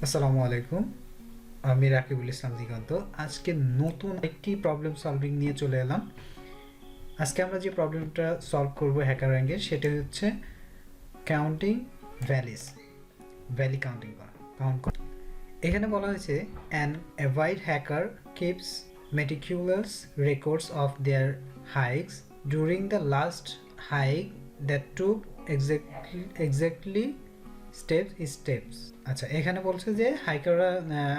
আসসালামু আলাইকুম। আমি রাকিবুল ইসলাম দিগন্ত। আজকে নতুন একটি প্রবলেম সলভিং নিয়ে চলে এলাম। আজকে আমরা যে প্রবলেমটা সলভ করব হ্যাকার র্যাঙ্কের সেটা হচ্ছে কাউন্টিং ভ্যালিস, ভ্যালি কাউন্টিং করা, কাউন্ট করা। এখানে বলা হয়েছে an avid hacker keeps meticulous records of their hikes during the last hike that took exactly steps. আচ্ছা, এখানে বলছে যে হাইকাররা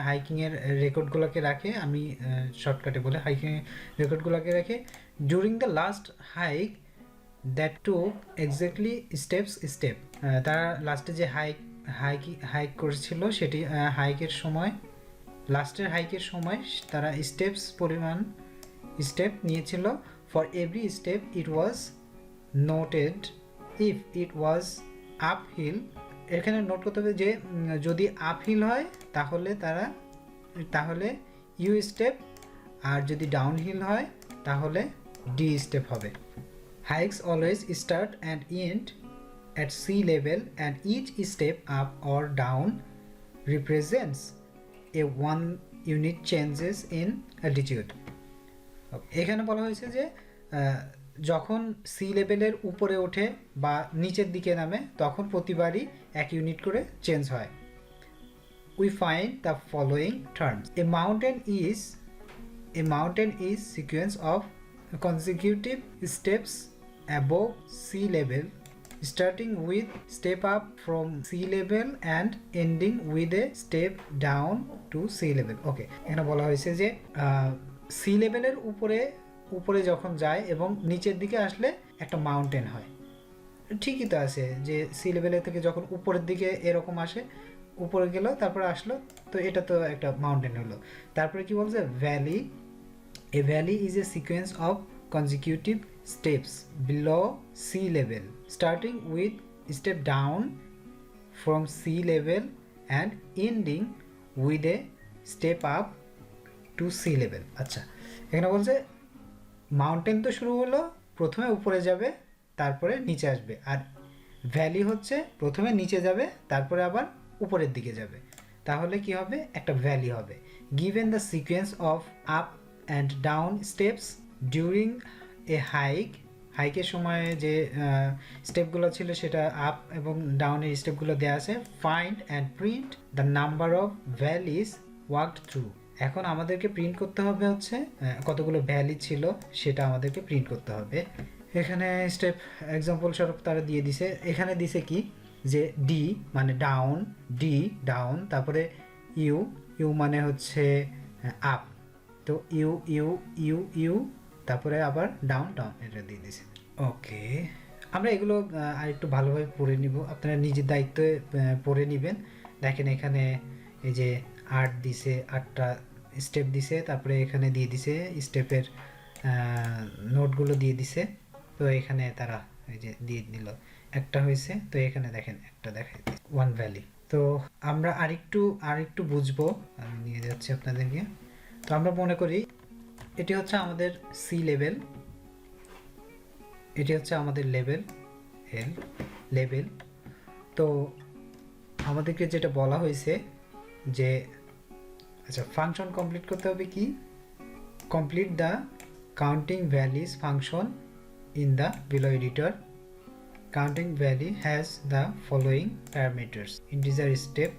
হাইকিং এর রেকর্ডগুলোকে রাখে, আমি শর্টকাটে বলে হাইকিং রেকর্ডগুলোকে রাখে during the last hike that to exactly step. তারা লাস্টে যে হাইক করেছিল সেটি হাইকের সময়, লাস্টের হাইকের সময় তারা স্টেপস পরিমাণ স্টেপ নিয়েছিল। For every step it was noted if it was uphill. এখানে নোট করতে হবে যে যদি আপহিল হয় তাহলে ইউ স্টেপ, আর যদি ডাউনহিল হয় তাহলে ডি স্টেপ হবে। Hikes always start and end at sea level and each step up or down represents a 1 unit changes in altitude. এখানে বলা হয়েছে যে যখন সি লেভেলের উপরে ওঠে বা নিচের দিকে নামে তখন প্রতিবারই 1 ইউনিট করে চেঞ্জ হয়। We find the following terms. A mountain is sequence of consecutive steps above sea level starting with step up from sea level and ending with a step down to sea level. ওকে, এখানে বলা হয়েছে যে C লেভেলের উপরে যখন যায় এবং নিচের দিকে আসলে একটা মাউন্টেন হয়। ঠিকই তো আছে যে সি লেভেলের থেকে যখন উপরের দিকে এরকম আসে, উপরে গেল তারপরে আসলো, তো এটা তো একটা মাউন্টেন হলো। তারপরে কি বলছে, valley, A valley is a sequence of consecutive steps below sea level starting with step down from sea level and ending with a step up to sea level. আচ্ছা, এখানে বলছে মাউন্টেন তো শুরু হলো, প্রথমে উপরে যাবে তারপরে নিচে আসবে, আর ভ্যালি হচ্ছে প্রথমে নিচে যাবে তারপরে আবার উপরের দিকে যাবে, তাহলে কি হবে, একটা ভ্যালি হবে। Given the sequence of up and down steps during a হাইকের সময় যে স্টেপগুলো ছিল সেটা আপ এবং ডাউনের স্টেপগুলো দেওয়া আছে। Find and print the number of valleys walked through. এখন আমাদেরকে প্রিন্ট করতে হবে হচ্ছে কতগুলো ভ্যালি ছিল সেটা আমাদেরকে প্রিন্ট করতে হবে। এখানে স্টেপ এক্সাম্পল স্বরূপ তারা দিয়ে দিছে, এখানে দিছে কি যে ডি মানে ডাউন, ডি ডাউন, তারপরে ইউ মানে হচ্ছে আপ, তো ইউ তারপরে আবার ডাউন এটা দিয়ে দিছে। ওকে, আমরা এগুলো আর একটু ভালোভাবে পড়ে নিব, আপনারা নিজের দায়িত্বে পড়ে নেবেন। দেখেন এখানে এই যে 8 দিছে, 8টা স্টেপ দিছে, তারপরে এখানে দিয়ে দিছে স্টেপের নোটগুলো দিয়ে দিছে। তো এখানে তারা এই যে দিয়ে দিল, একটা হয়েছে, তো এখানে দেখেন একটা দেখাই ওয়ান ভ্যালি। তো আমরা আরেকটু বুঝবো, আমি নিয়ে যাচ্ছি আপনাদেরকে। তো আমরা মনে করি এটি হচ্ছে আমাদের সি লেভেল, এটি হচ্ছে আমাদের লেভেল। তো আমাদেরকে যেটা বলা হয়েছে যে আচ্ছা, ফাংশন কমপ্লিট করতে হবে কি, complete the counting valleys function in the below editor. Counting value has the following parameters: integer step,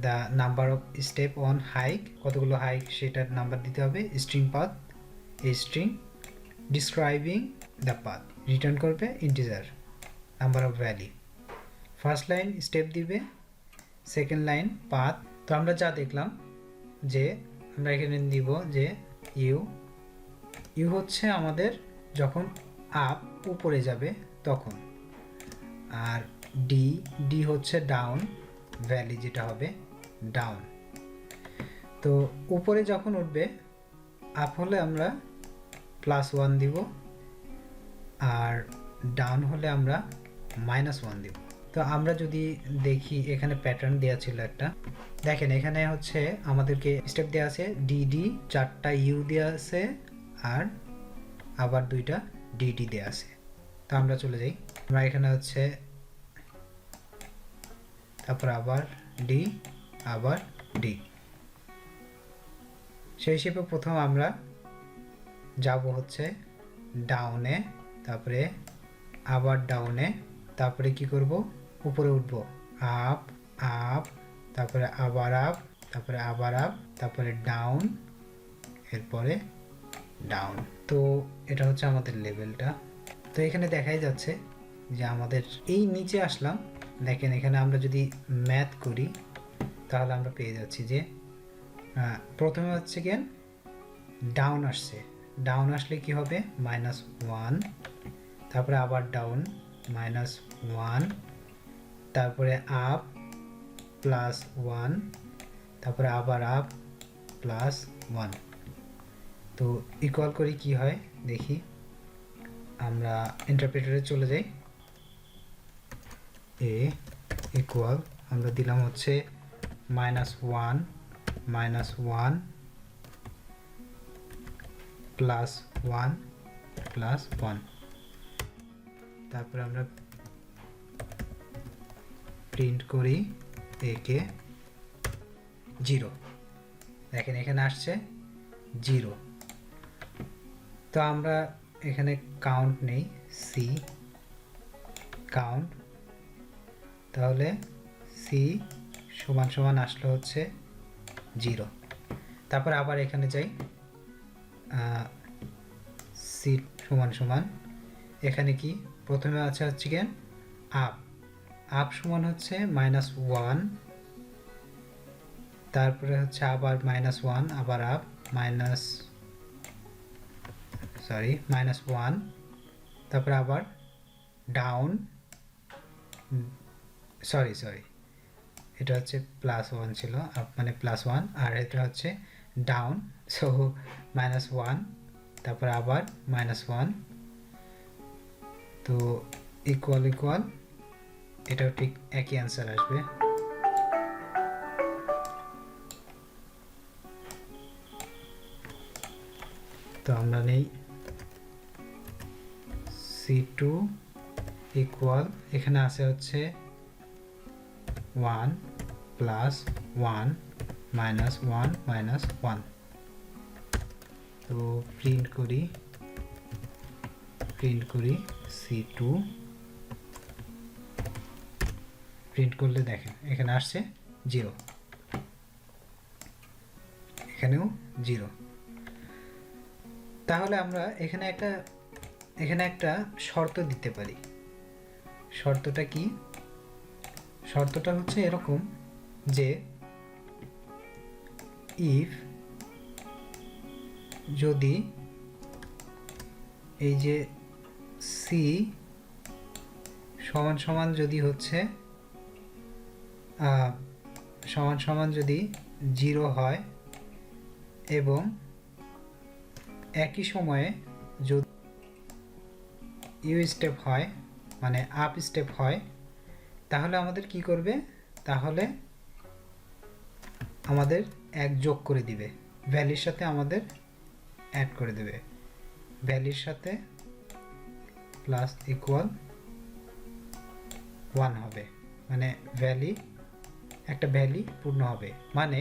the number of step on hike, কতগুলো হাইক সেটার নাম্বার দিতে হবে, string path, a string describing the path, return করবে integer number of value, first line step দিবে, second line path. তো আমরা যা দেখলাম যে আমরা এখানে দিব যে ইউ হচ্ছে আমাদের যখন আপ উপরে যাবে তখন, আর ডি হচ্ছে ডাউন, ভ্যালি যেটা হবে ডাউন। তো উপরে যখন উঠবে আপ হলে আমরা +1 দিব, আর ডাউন হলে আমরা -1 দিব। তো আমরা যদি দেখি এখানে প্যাটার্ন দেওয়া ছিল একটা, দেখেন এখানে হচ্ছে আমাদেরকে স্টেপ দেওয়া আছে ডিডি, 4টা ইউ দেওয়া আছে আর আবার 2টা ডিডি দেওয়া আছে। তো আমরা চলে যাই, আমরা এখানে হচ্ছে তারপর আবার ডি আবার ডি। সেই হিসেবে প্রথম আমরা যাব হচ্ছে ডাউনে, তারপরে আবার ডাউনে, তারপরে কি করব উপরে উঠব আপ আপ, তারপরে আবার আপ, তারপরে আবার আপ, তারপরে ডাউন, এরপরে ডাউন। তো এটা হচ্ছে আমাদের লেভেলটা। তো এখানে দেখাই যাচ্ছে যে আমাদের এই নিচে আসলাম। দেখেন এখানে আমরা যদি ম্যাথ করি তাহলে আমরা পেয়ে যাচ্ছি যে প্রথমে হচ্ছে কি ডাউন আসছে, ডাউন আসলে কি হবে -1, তারপরে আবার ডাউন -1, তারপরে আপ +1, তারপরে আবার আপ +1। তো ইকুয়াল করি কি হয় দেখি, আমরা ইন্টারপ্রেটারে চলে যাই। এ ইকুয়াল আমরা দিলাম হচ্ছে -1 -1 +1 +1, তারপরে আমরা প্রিন্ট করি একে 0। দেখেন এখানে আসছে 0। তো আমরা এখানে কাউন্ট নেই, সি কাউন্ট, তাহলে সি সমান সমান আসলে হচ্ছে 0। তারপর আবার এখানে যাই, সি সমান সমান এখানে কি প্রথমে আছে হচ্ছে কি আপ, আপ সমান হচ্ছে -1, তারপরে হচ্ছে আবার -1, আবার আপ -1, তারপরে আবার ডাউন, সরি এটা হচ্ছে +1 ছিল, আপ মানে +1, আর এটা হচ্ছে ডাউন, সো -1, তারপর আবার -1। তো ইকুয়াল ইকুয়াল এটাও ঠিক একই অ্যান্সার আসবে। তো আমরা নেই C2 ইকুয়াল, এখানে আছে হচ্ছে 1 +1 -1 -1। তো প্রিন্ট করি C2, প্রিন্ট করলে দেখেন এখানে আসছে 0, এখানেও 0। তাহলে আমরা এখানে একটা শর্ত দিতে পারি। শর্তটা কি? শর্তটা হচ্ছে এরকম যে ইফ যদি এই যে সি সমান সমান যদি হচ্ছে সমান সমান যদি 0 হয় এবং একই সময়ে যদি ইউ স্টেপ হয় মানে আপ স্টেপ হয়, তাহলে আমাদের কি করবে, তাহলে আমাদের 1 যোগ করে দিবে, ভ্যালির সাথে আমাদের অ্যাড করে দেবে, ভ্যালির সাথে প্লাস ইকুয়াল 1 হবে, মানে একটা ভ্যালি পূর্ণ হবে। মানে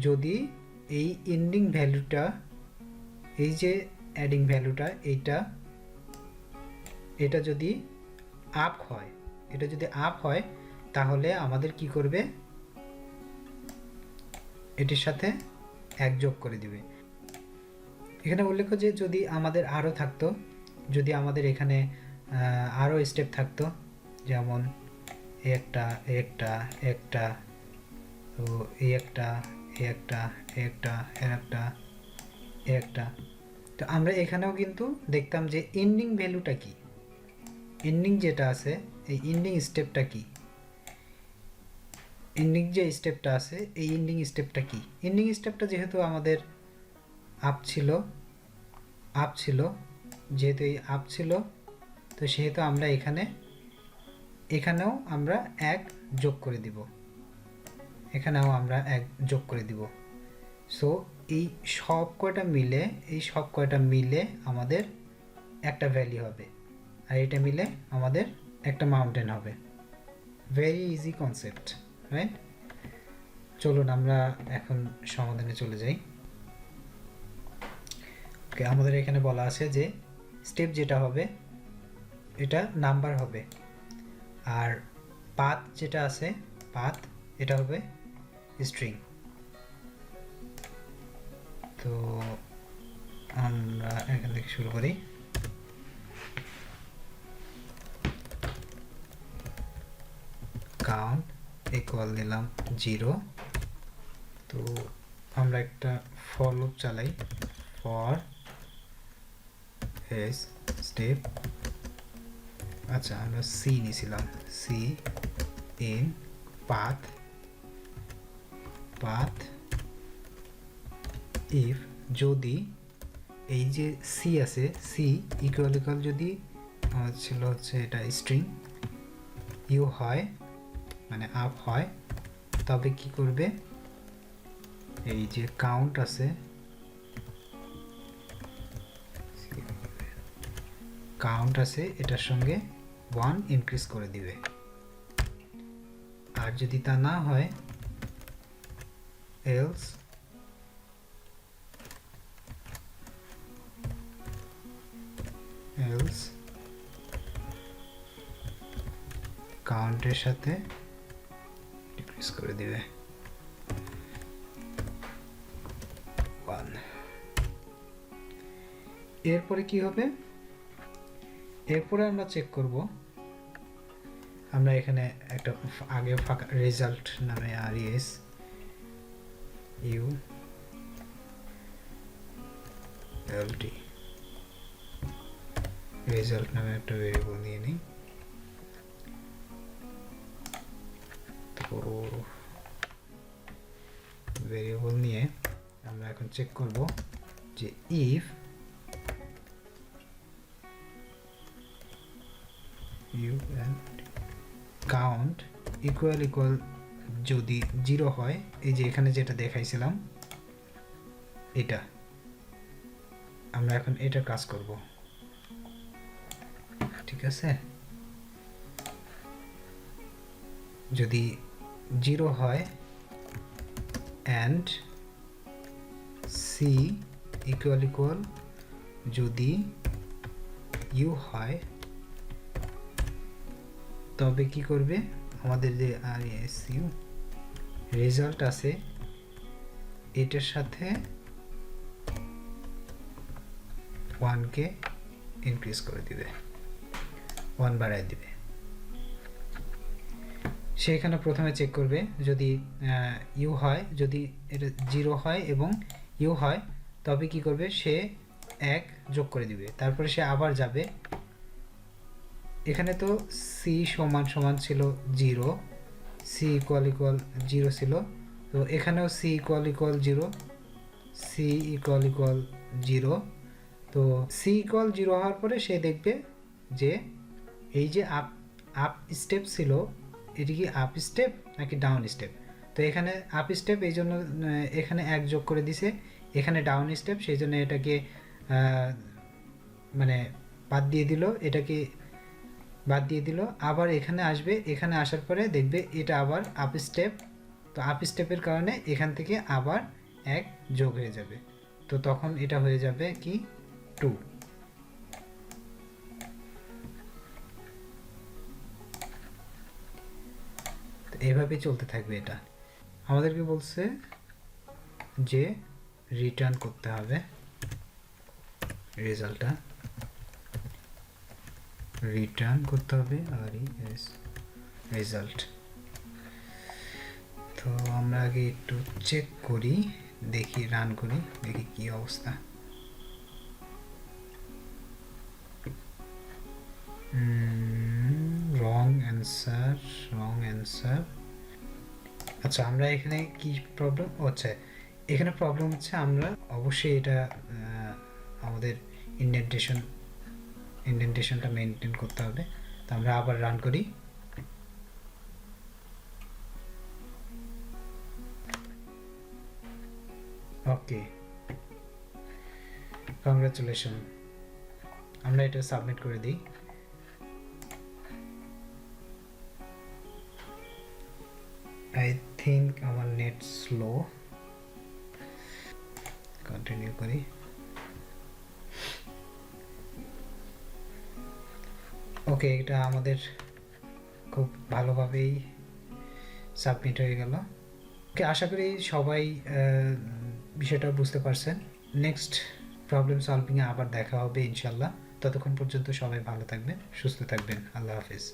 যদি এই এন্ডিং ভ্যালুটা, এই যে অ্যাডিং ভ্যালুটা, এটা যদি আপ হয়, তাহলে আমাদের কি করবে, এটির সাথে 1 যোগ করে দিবে। এখানে উল্লেখ্য যে যদি আমাদের আরও থাকতো, যদি আমাদের এখানে আরও স্টেপ থাকতো, যেমন একটা তো একটা, তো আমরা এখানেও কিন্তু দেখতাম যে এন্ডিং ভ্যালুটা কি, এন্ডিং যেটা আছে এই এন্ডিং স্টেপটা কি, এন্ডিং যে স্টেপটা আছে এই এন্ডিং স্টেপটা কি। এন্ডিং স্টেপটা যেহেতু আমাদের আপ ছিল, যেহেতু এই আপ ছিল, তো সেহেতু আমরা এখানেও আমরা 1 যোগ করে দিব, সো এই সব কয়টা মিলে আমাদের একটা ভ্যালি হবে, আর এটা মিলে আমাদের একটা মাউন্টেন হবে। Very easy concept, right? চলুন আমরা এখন সমাধানে চলে যাই। ওকে, আমাদের এখানে বলা আছে যে স্টেপ যেটা হবে এটা নাম্বার হবে, আর পাথ যেটা আছে পাথ এটা হবে স্ট্রিং। তো আমরা এখান থেকে শুরু করি। কাউন্ট ইকুয়াল দিলাম 0। তো আমরা একটা ফর লুপ চালাই, ফর এস স্টেপ, আচ্ছা আমরা সি নিয়েছিলাম, সি ইন পাথ ইফ যদি এই যে সি আছে সি ইকুয়াল যদি ছিল হচ্ছে এটা স্ট্রিং ইউ হয় মানে আপ হয়, তবে কি করবে এই যে কাউন্ট আছে এটার সঙ্গে 1 ইনক্রিজ করে দিবে। আর যদি তা না হয় এলস কাউন্টের সাথে ডিক্রিজ করে দিবে 1। এরপরে কি হবে, এরপরে আমরা চেক করব, আমরা এখানে একটা আগে ফাঁকা রেজাল্ট নামে res ইউ lt রেজাল্ট নামে একটা ভেরিয়েবল নিয়ে নিই। তো ভেরিয়েবল নিয়ে আমরা এখন চেক করব যে ইফ কাউন্ট ইকুয়াল যদি 0 হয়, এই যে এখানে যেটা দেখাইছিলাম এটা, আমরা এখন এটা কাজ করব, ঠিক আছে। যদি 0 হয় অ্যান্ড সি ইকুয়াল যদি ইউ হয়, তবে কি করবে আমাদের যে রেসিউ রেজাল্ট আছে এটার সাথে 1 কে ইনক্রিজ করে দিবে, 1 বাড়ায় দিবে। সেখানে প্রথমে চেক করবে যদি ইউ হয়, যদি এটা 0 হয় এবং ইউ হয় তবে কি করবে সে 1 যোগ করে দিবে। তারপরে সে আবার যাবে, এখানে তো সি সমান ছিল 0, সি ইকুয়াল 0 ছিল, তো এখানেও সি ইকুয়াল 0, তো সি ইকুয়াল 0 হওয়ার পরে সে দেখবে যে এই যে আপ স্টেপ ছিল এটি কি আপ স্টেপ নাকি ডাউন স্টেপ। তো এখানে আপ স্টেপ, এই জন্য এখানে 1 যোগ করে দিছে, এখানে ডাউন স্টেপ সেই জন্য এটাকে মানে বাদ দিয়ে দিল, এটাকে বাদ দিয়ে দিল। আবার এখানে আসবে, এখানে আসার পরে দেখবে এটা আবার আপ স্টেপ, তো আপ স্টেপের কারণে এখান থেকে আবার 1 যোগ হয়ে যাবে, তো তখন এটা হয়ে যাবে কি 2। তো এইভাবেই চলতে থাকবে। এটা আমাদেরকে বলছে যে রিটার্ন করতে হবে রেজাল্টটা, রিটার্ন করতে হবে রেজাল্ট। তো আমরা আগে একটু চেক করি, দেখি রান করি, দেখি কি অবস্থা। Wrong answer. আচ্ছা আমরা এখানে কি প্রবলেম হচ্ছে, এখানে প্রবলেম হচ্ছে আমরা অবশ্যই এটা আমাদের ইন্ডেন্টেশনটা মেনটেন করতে হবে। তো আমরা আবার রান করি, ওকে কংগ্রাচুলেশন, আমরা এটা সাবমিট করে দিই। I think থিঙ্ক আমার নেট স্লো, কন্টিনিউ করি। ওকে, এটা আমাদের খুব ভালোভাবেই সাবমিট হয়ে গেল। ওকে, আশা করি সবাই বিষয়টা বুঝতে পারছেন। নেক্সট প্রবলেম সলভিংয়ে আবার দেখা হবে ইনশাল্লাহ। ততক্ষণ পর্যন্ত সবাই ভালো থাকবেন, সুস্থ থাকবেন। আল্লাহ হাফিজ।